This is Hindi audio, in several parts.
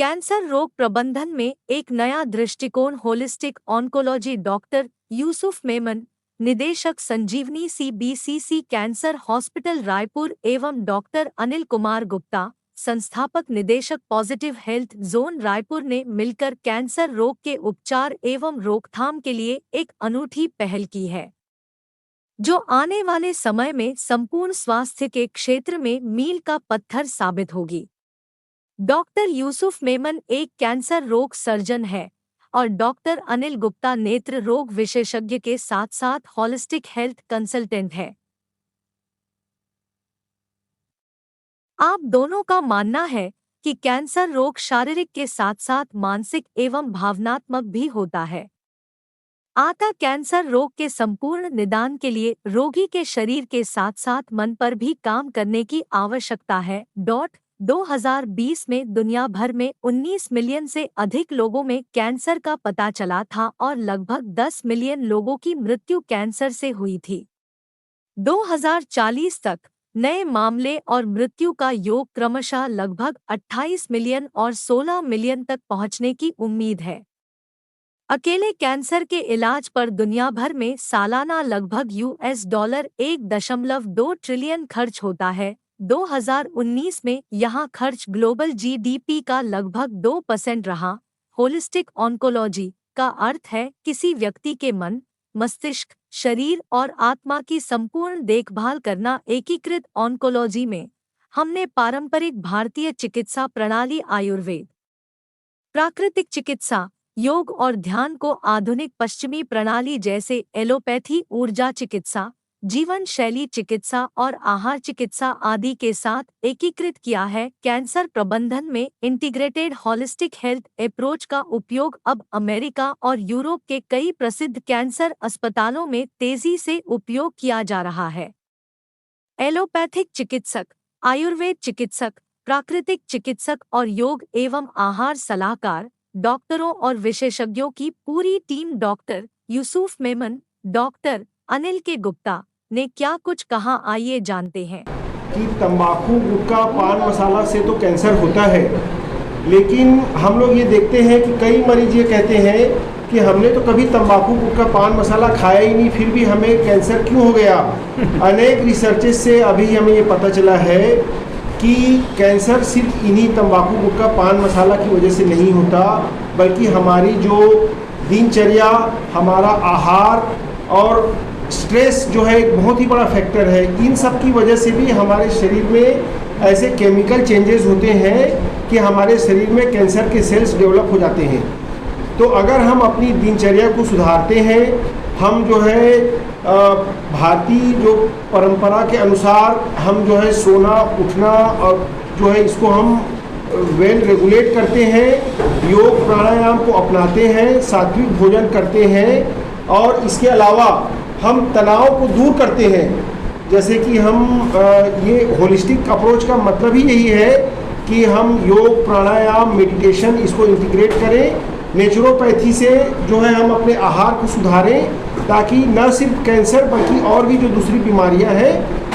कैंसर रोग प्रबंधन में एक नया दृष्टिकोण holistic oncology. Doctor Yusuf Memon, निदेशक संजीवनी CBCC कैंसर हॉस्पिटल रायपुर एवं डॉक्टर अनिल कुमार गुप्ता, संस्थापक निदेशक पॉजिटिव हेल्थ जोन रायपुर ने मिलकर कैंसर रोग के उपचार एवं रोकथाम के लिए एक अनूठी पहल की है, जो आने वाले समय में संपूर्ण स्वास्थ्य के क्षेत्र में मील का पत्थर साबित होगी। डॉक्टर यूसुफ मेमन एक कैंसर रोग सर्जन है और डॉक्टर अनिल गुप्ता नेत्र रोग विशेषज्ञ के साथ साथ होलिस्टिक हेल्थ कंसल्टेंट है। आप दोनों का मानना है कि कैंसर रोग शारीरिक के साथ साथ मानसिक एवं भावनात्मक भी होता है। अतः कैंसर रोग के संपूर्ण निदान के लिए रोगी के शरीर के साथ साथ मन पर भी काम करने की आवश्यकता है। 2020 में दुनिया भर में 19 मिलियन से अधिक लोगों में कैंसर का पता चला था और लगभग 10 मिलियन लोगों की मृत्यु कैंसर से हुई थी। 2040 तक नए मामले और मृत्यु का योग क्रमशः लगभग 28 मिलियन और 16 मिलियन तक पहुंचने की उम्मीद है। अकेले कैंसर के इलाज पर दुनिया भर में सालाना लगभग $1.2 ट्रिलियन खर्च होता है। 2019 में यहां खर्च ग्लोबल GDP का लगभग 2% रहा। होलिस्टिक ऑन्कोलॉजी का अर्थ है किसी व्यक्ति के मन, मस्तिष्क, शरीर और आत्मा की संपूर्ण देखभाल करना। एकीकृत ऑन्कोलॉजी में हमने पारंपरिक भारतीय चिकित्सा प्रणाली, आयुर्वेद, प्राकृतिक चिकित्सा, योग और ध्यान को आधुनिक पश्चिमी प्रणाली जैसे एलोपैथी, ऊर्जा चिकित्सा, जीवन शैली चिकित्सा और आहार चिकित्सा आदि के साथ एकीकृत किया है। कैंसर प्रबंधन में इंटीग्रेटेड होलिस्टिक हेल्थ अप्रोच का उपयोग अब अमेरिका और यूरोप के कई प्रसिद्ध कैंसर अस्पतालों में तेजी से उपयोग किया जा रहा है। एलोपैथिक चिकित्सक, आयुर्वेद चिकित्सक, प्राकृतिक चिकित्सक और योग एवं आहार सलाहकार डॉक्टरों और विशेषज्ञों की पूरी team doctor Yusuf Memon, doctor Anil के गुप्ता ने क्या कुछ कहा, आइए जानते हैं। कि तंबाकू, गुटखा, पान मसाला से तो कैंसर होता है, लेकिन हम लोग ये देखते हैं कि कई मरीज ये कहते हैं कि हमने तो कभी तंबाकू, गुटखा, पान मसाला खाया ही नहीं, फिर भी हमें कैंसर क्यों हो गया। अनेक रिसर्चेस से अभी हमें ये पता चला है कि कैंसर सिर्फ इन्हीं तंबाकू, गुटखा, पान मसाला की वजह से नहीं होता, बल्कि हमारी जो दिनचर्या, हमारा आहार और स्ट्रेस जो है एक बहुत ही बड़ा फैक्टर है। इन सब की वजह से भी हमारे शरीर में ऐसे केमिकल चेंजेस होते हैं कि हमारे शरीर में कैंसर के सेल्स डेवलप हो जाते हैं। तो अगर हम अपनी दिनचर्या को सुधारते हैं, हम जो है भारतीय जो परंपरा के अनुसार हम जो है सोना, उठना और जो है इसको हम वेल रेगुलेट करते हैं, योग प्राणायाम को अपनाते हैं, सात्विक भोजन करते हैं और इसके अलावा हम तनाव को दूर करते हैं। जैसे कि हम ये होलिस्टिक अप्रोच का मतलब ही यही है कि हम योग, प्राणायाम, मेडिटेशन इसको इंटीग्रेट करें। नेचुरोपैथी से जो है हम अपने आहार को सुधारें ताकि न सिर्फ कैंसर बल्कि और भी जो दूसरी बीमारियां हैं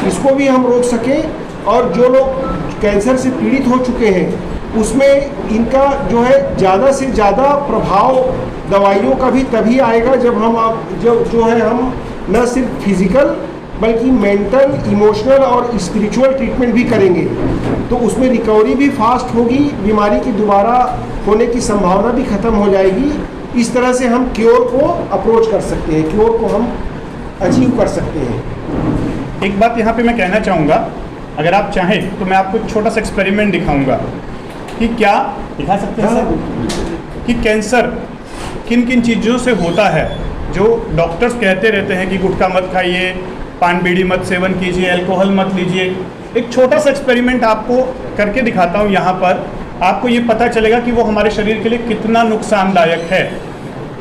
इसको भी हम रोक सकें। और जो लोग कैंसर से पीड़ित हो चुके हैं उसमें इनका जो है ज़्यादा से ज़्यादा प्रभाव दवाइयों का भी तभी आएगा जब हम जो है हम न सिर्फ फिजिकल बल्कि मेंटल, इमोशनल और स्पिरिचुअल ट्रीटमेंट भी करेंगे, तो उसमें रिकवरी भी फास्ट होगी, बीमारी की दोबारा होने की संभावना भी ख़त्म हो जाएगी। इस तरह से हम क्योर को अप्रोच कर सकते हैं, क्योर को हम अचीव कर सकते हैं। एक बात यहाँ पे मैं कहना चाहूँगा, अगर आप चाहें तो मैं आपको एक छोटा सा एक्सपेरिमेंट दिखाऊंगा कि क्या दिखा सकते हैं सर कि कैंसर किन किन चीज़ों से होता है। जो डॉक्टर्स कहते रहते हैं कि गुटखा मत खाइए, पान बीड़ी मत सेवन कीजिए, अल्कोहल मत लीजिए, एक छोटा सा एक्सपेरिमेंट आपको करके दिखाता हूँ। यहाँ पर आपको ये पता चलेगा कि वो हमारे शरीर के लिए कितना नुकसानदायक है,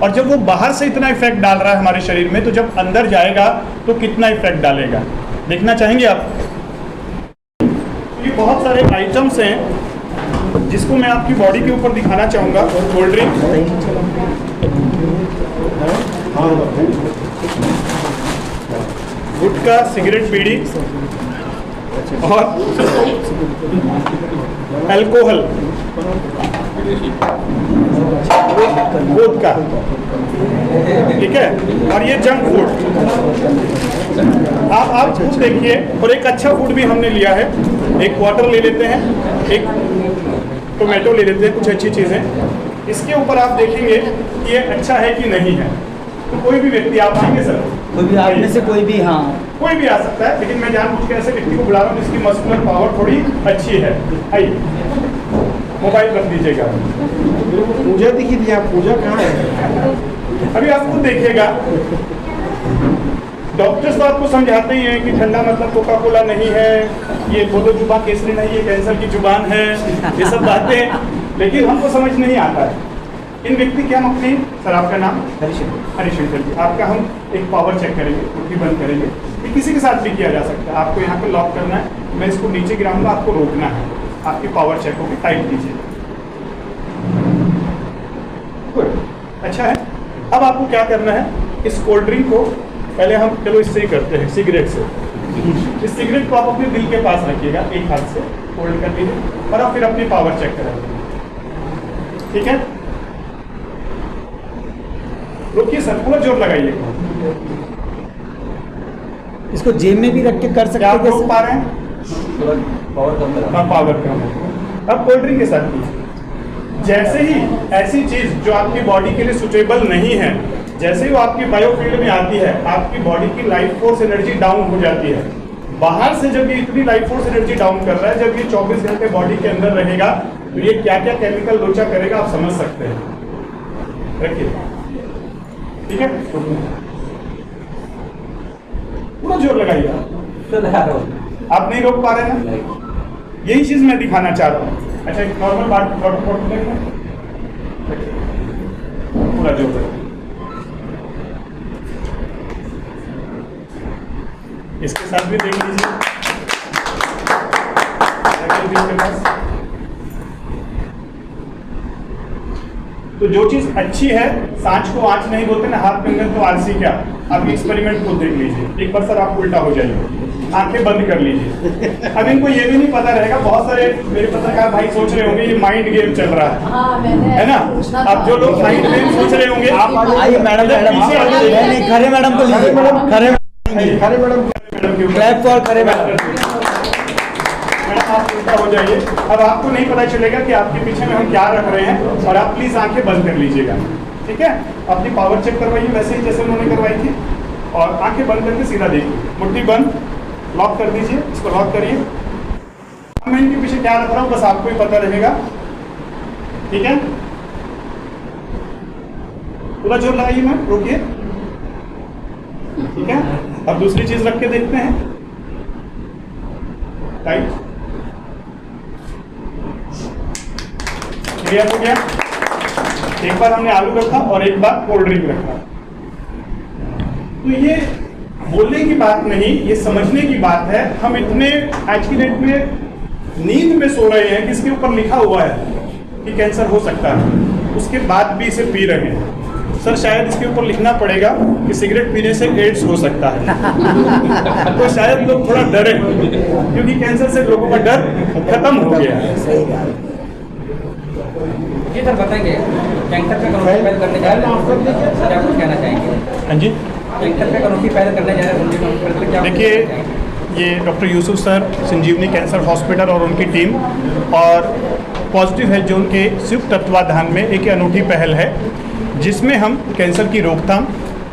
और जब वो बाहर से इतना इफेक्ट डाल रहा है हमारे शरीर में, तो जब अंदर जाएगा तो कितना इफेक्ट डालेगा। देखना चाहेंगे आप? ये बहुत सारे आइटम्स हैं जिसको मैं आपकी बॉडी के ऊपर दिखाना चाहूँगा। कोल्ड ड्रिंक, गुटखा, सिगरेट, बीड़ी और अल्कोहल, दूध का, ठीक है, और ये जंक फूड। आप खुद देखिए, और एक अच्छा फूड भी हमने लिया है। एक वाटर ले लेते हैं, एक टोमेटो ले लेते हैं, कुछ अच्छी चीज़ें। इसके ऊपर आप देखेंगे कि ये अच्छा है कि नहीं है। तो कोई भी व्यक्ति, आप आएंगे सर? कोई भी आप में से कोई भी, हाँ कोई भी आ सकता है, लेकिन मैं जानबूझ के ऐसे व्यक्ति को बुला रहा हूँ जिसकी मस्कुलर पावर थोड़ी अच्छी है। आइए, मोबाइल रख दीजिएगा। पूजा दिखी थी, आप पूजा कहाँ है? अभी आप खुद देखिएगा, डॉक्टर्स तो आपको समझाते ही हैं कि ठंडा मतलब कोका कोला नहीं है, ये बोलो जुबान केसरी नहीं, ये कैंसर की जुबान है, ये सब बातें, लेकिन हमको समझ नहीं आता है। इन व्यक्ति के हम अपनी, सर आपका नाम? हरिशंकर जी। आपका हम एक पावर चेक करेंगे, मुट्ठी बंद करेंगे। ये किसी के साथ भी किया जा सकता है। आपको यहाँ पे लॉक करना है, मैं इसको नीचे गिराऊंगा, आपको रोकना है, आपकी पावर चेक होगी, टाइट कीजिए। अच्छा है। अब आपको क्या करना है, इस कोल्ड ड्रिंक को पहले हम, चलो इससे ही करते हैं, सिगरेट से। इस सिगरेट को आप अपने दिल के पास रखिएगा, एक हाथ से होल्ड कर लीजिए, और आप फिर अपनी पावर चेक करेंगे। ठीक है, रुकिए सर, पूरा जोर लगाइए। इसको जेब में भी रख के कर सकते क्या आप हैं? रोक पा रहे हैं? पावर कम है। अब कोल्ड ड्रिंक के साथ कीजिए। जैसे ही ऐसी चीज जो आपकी बॉडी के लिए सुटेबल नहीं है, जैसे ही वो आपकी बायोफील्ड में आती है, आपकी बॉडी की लाइफ फोर्स एनर्जी डाउन हो जाती है। बाहर से जब ये इतनी लाइफ फोर्स एनर्जी डाउन कर रहा है, जब ये 24 घंटे बॉडी के अंदर रहेगा, तो ये क्या क्या केमिकल लोचा करेगा आप समझ सकते हैं। रखिए, ठीक है, पूरा जोर लगाइए। आप नहीं रोक पा रहे ना, यही चीज मैं दिखाना चाह रहा हूँ। अच्छा, एक नॉर्मल बात, पूरा जोर लगाइए। इसके साथ भी देख लीजिए, तो जो चीज अच्छी है, सांच को आंच नहीं बोलते ना, हाथ में तो आलसी क्या। आप एक्सपेरिमेंट को देख लीजिए एक बार, सर आप उल्टा हो जाइए, आंखें बंद कर लीजिए। अब इनको ये भी नहीं पता रहेगा, बहुत सारे मेरे पत्रकार भाई सोच रहे होंगे ये माइंड गेम चल रहा है ना। अब जो लोग माइंड गेम सोच रहे होंगे, आप आइए मैडम, खरे मैडम को लीजिए, Khare madam clap for Khare madam. आप उल्टा हो जाइए। अब आपको नहीं पता चलेगा कि आपके पीछे में हम क्या रख रहे हैं, और आप प्लीज आंखें बंद कर लीजिएगा। ठीक है, अपनी पावर चेक करवाइए वैसे ही जैसे उन्होंने करवाई थी, और आंखें बंद करके सीधा देखिए, मुट्ठी बंद, लॉक कर दीजिए, इसको लॉक करिए। मैं इनके पीछे क्या रख रहा हूँ बस आपको ही पता रहेगा। ठीक है, पूरा जोर लगाइए, मैं रोकिए। ठीक है, अब दूसरी चीज रख के देखते हैं, टाइट, क्लियर हो गया। एक बार हमने आलू रखा और एक बार कोल्ड ड्रिंक रखा। तो ये बोलने की बात नहीं, ये समझने की बात है। हम इतने आज की डेट में नींद में सो रहे हैं कि इसके ऊपर लिखा हुआ है कि कैंसर हो सकता है, उसके बाद भी इसे पी रहे हैं। सर शायद इसके ऊपर लिखना पड़ेगा कि सिगरेट पीने से एड्स हो सकता है। तो शायद लोग थोड़ा डरे, क्योंकि कैंसर से लोगों का डर खत्म हो गया है। जी सर, बताएंगे कैंसर पे कनौती पहल करने जा रहे हैं, क्या कुछ कहना चाहेंगे? हाँ जी, कैंसर पे कनौती पहल करने जा रहे हैं, देखिए, ये डॉक्टर यूसुफ सर, संजीवनी कैंसर हॉस्पिटल और उनकी टीम और पॉजिटिव हेल्थ जोन के संयुक्त तत्वाधान में एक अनूठी पहल है, जिसमें हम कैंसर की रोकथाम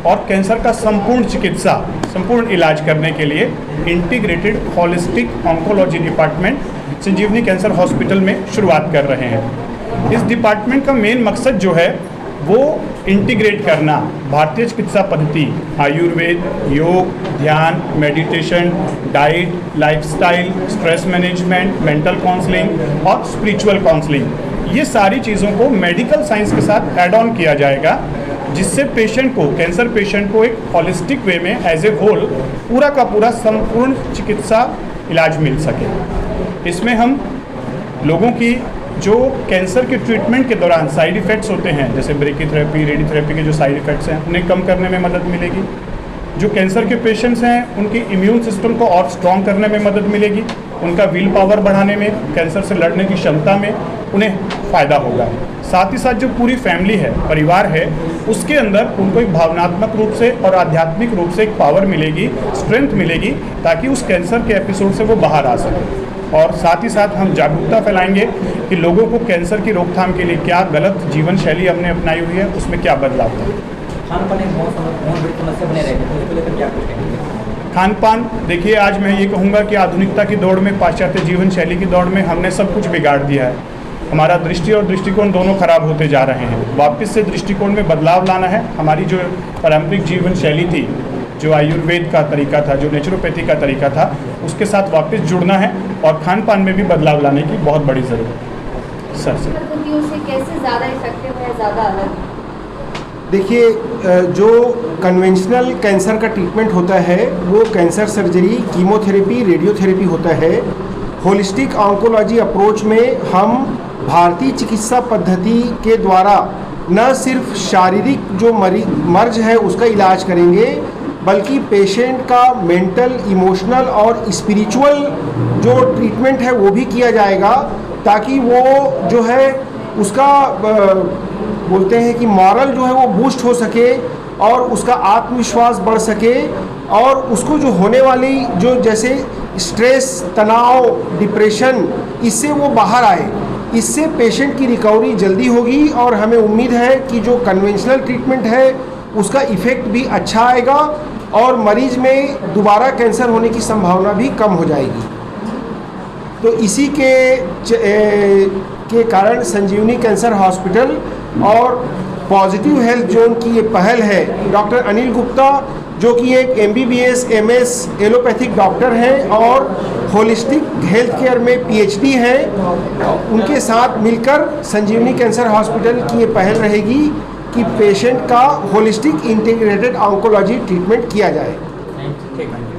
और कैंसर का संपूर्ण चिकित्सा, संपूर्ण इलाज करने के लिए इंटीग्रेटेड होलिस्टिक ऑन्कोलॉजी डिपार्टमेंट संजीवनी कैंसर हॉस्पिटल में शुरुआत कर रहे हैं। इस डिपार्टमेंट का मेन मकसद जो है वो इंटीग्रेट करना भारतीय चिकित्सा पद्धति, आयुर्वेद, योग, ध्यान, meditation, diet, lifestyle, stress management, mental counselling और स्पिरिचुअल काउंसलिंग, ये सारी चीज़ों को मेडिकल साइंस के साथ ऐड ऑन किया जाएगा, जिससे पेशेंट को, कैंसर पेशेंट को एक हॉलिस्टिक वे में एज ए होल पूरा का पूरा संपूर्ण चिकित्सा इलाज मिल सके। इसमें हम लोगों की जो कैंसर के ट्रीटमेंट के दौरान साइड इफ़ेक्ट्स होते हैं, जैसे ब्रेकीथेरेपी, रेडियोथेरेपी के जो साइड इफ़ेक्ट्स हैं, उन्हें कम करने में मदद मिलेगी। जो कैंसर के पेशेंट्स हैं उनकी इम्यून सिस्टम को और स्ट्रॉन्ग करने में मदद मिलेगी, उनका विल पावर बढ़ाने में, कैंसर से लड़ने की क्षमता में, उन्हें फ़ायदा होगा। साथ ही साथ जो पूरी फैमिली है, परिवार है, उसके अंदर उनको एक भावनात्मक रूप से और आध्यात्मिक रूप से एक पावर मिलेगी, स्ट्रेंथ मिलेगी, ताकि उस कैंसर के एपिसोड से वो बाहर आ सके। और साथ ही साथ हम जागरूकता फैलाएंगे कि लोगों को कैंसर की रोकथाम के लिए क्या गलत जीवन शैली हमने अपनाई हुई है, उसमें क्या बदलाव था। खान पान एक बहुत बड़ी समस्या बने रहती है, उसको लेकर क्या कुछ कहेंगे? खान पान, देखिए आज मैं ये कहूँगा कि आधुनिकता की दौड़ में, पाश्चात्य जीवन शैली की दौड़ में हमने सब कुछ बिगाड़ दिया है। हमारा दृष्टि और दृष्टिकोण दोनों खराब होते जा रहे हैं। वापस से दृष्टिकोण में बदलाव लाना है। हमारी जो पारंपरिक जीवन शैली थी, जो आयुर्वेद का तरीका था, जो नेचुरोपैथी का तरीका था, उसके साथ वापस जुड़ना है और खान पान में भी बदलाव लाने की बहुत बड़ी ज़रूरत है। सर पद्धतियों से कैसे ज़्यादा इफेक्टिव है, ज़्यादा अलग? देखिए, जो कन्वेंशनल कैंसर का ट्रीटमेंट होता है वो कैंसर सर्जरी, कीमोथेरेपी, रेडियोथेरेपी होता है। होलिस्टिक ऑन्कोलॉजी अप्रोच में हम भारतीय चिकित्सा पद्धति के द्वारा न सिर्फ शारीरिक जो मर्ज है उसका इलाज करेंगे, बल्कि पेशेंट का मेंटल, इमोशनल और स्पिरिचुअल जो ट्रीटमेंट है वो भी किया जाएगा, ताकि वो जो है उसका बोलते हैं कि मॉरल जो है वो बूस्ट हो सके और उसका आत्मविश्वास बढ़ सके, और उसको जो होने वाली जो जैसे स्ट्रेस, तनाव, डिप्रेशन, इससे वो बाहर आए। इससे पेशेंट की रिकवरी जल्दी होगी और हमें उम्मीद है कि जो कन्वेंशनल ट्रीटमेंट है उसका इफ़ेक्ट भी अच्छा आएगा और मरीज में दोबारा कैंसर होने की संभावना भी कम हो जाएगी। तो इसी के कारण संजीवनी कैंसर हॉस्पिटल और पॉजिटिव हेल्थ जोन की ये पहल है। डॉक्टर अनिल गुप्ता जो कि एक MBBS MS एलोपैथिक डॉक्टर हैं और होलिस्टिक हेल्थ केयर में PhD हैं, उनके साथ मिलकर संजीवनी कैंसर हॉस्पिटल की ये पहल रहेगी कि पेशेंट का होलिस्टिक इंटीग्रेटेड ऑन्कोलॉजी ट्रीटमेंट किया जाए। ठीक है।